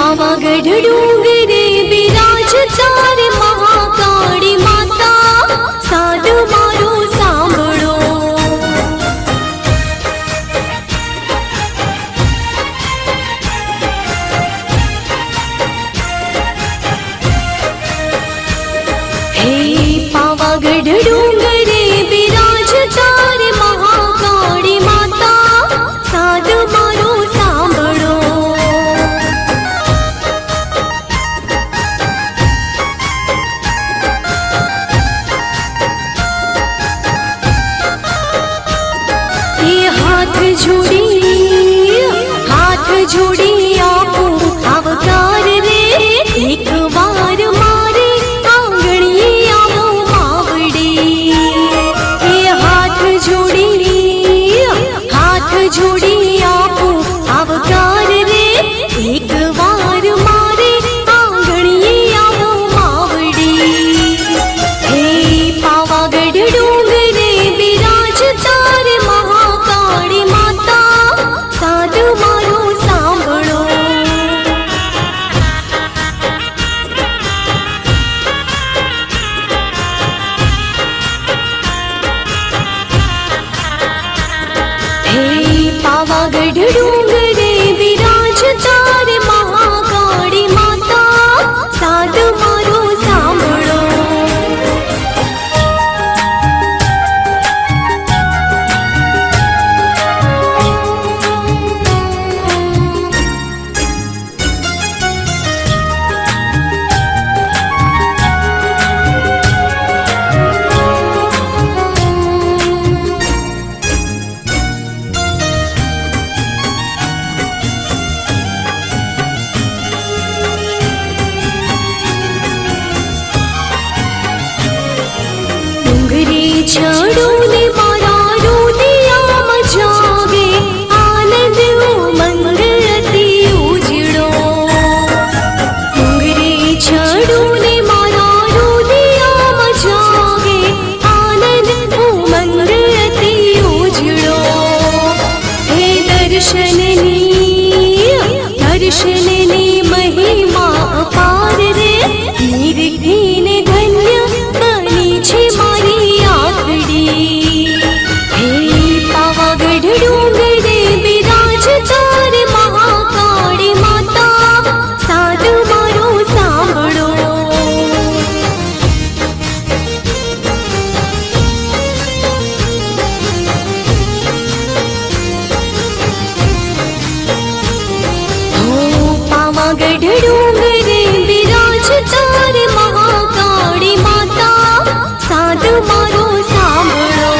પાવાગઢ ડુંગરે બિરાજતા રે મહાકાળી માતા, સાદ મારું સાંભળો. હે પાવાગઢ ડુંગરે બિરાજતા રે મહાકાળી માતા, સાદ મારું સાંભળો. हाथ जोड़ी आपो आवकार रे, एक बार मारे आंगणिये आवो मावड़ी. हाथ जोड़ी आपो आवकार रे, एक बार मारे आंगणिये आवो मावड़ी. हे पावागढ़ डूंगरे बिराजता रे महाकाળી माता, साद मारो सांभळो. हे पावागढ़ डूंगरे बिराजता रे महाकाળી माता, साद मारो सांभळो. चढ़ो ने मारा रोदियां जागे, आनंद उमंग अति उजड़ो. डूंगरे चढ़ो ने मारा रोदियां जागे, आनंद उमंग अति उजड़ो. हे दर्शननी महिमा अपार रे, निरखीने धन्य बनी छे मारी. हे पावागढ़ डूंगरे बिराजता रे महाकाળી माता, साद मारो सांभळो. हो पावागढ़ डूंगरे बिराजता रे महाकाળી माता, साद मारो सांभळो.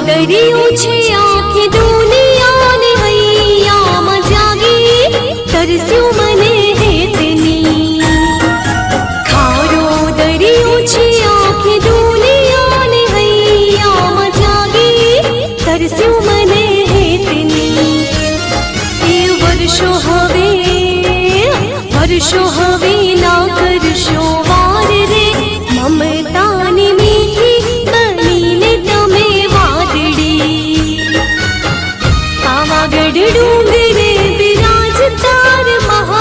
दरियो छे आखे दुनिया ने हैयाમાં જાગી, તરસ્યું મને હેતની. ખારો દરિયો છે આખે દુનિયા ને હૈયામાં જાગી, તરસ્યું મને હેતની. એ વર્ષો હવે ના કરશો વાર રે, મમતાની મીઠી બનીને તમે પાવાગઢ ડુંગરે બિરાજતા રે મહા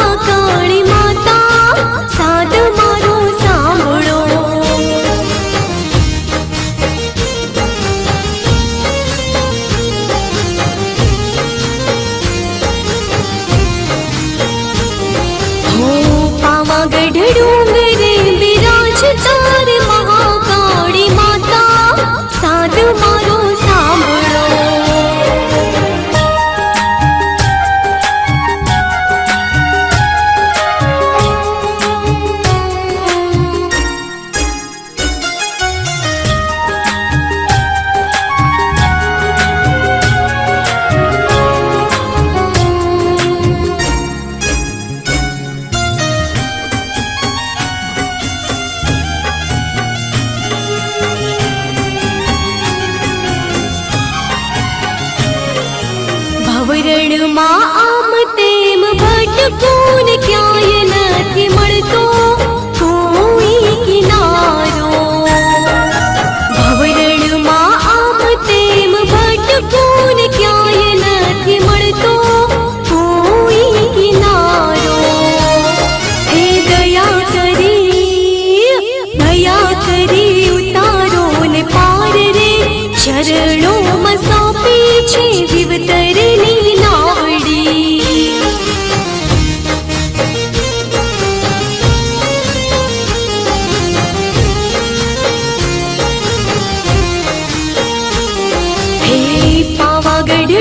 ભવરણમાં આમ તેમ ભટકું ને ક્યાંય નથી મળતો કોઈ કિનારો. ભવરણમાં આમ તેમ ભટકું ને ક્યાંય નથી મળતો કોઈ કિનારો. હે દયા કરી ઉતારો ને પાર રે, ચરણોમાં સોંપી છે જીવતરની નાવડી. હે પાવાગઢ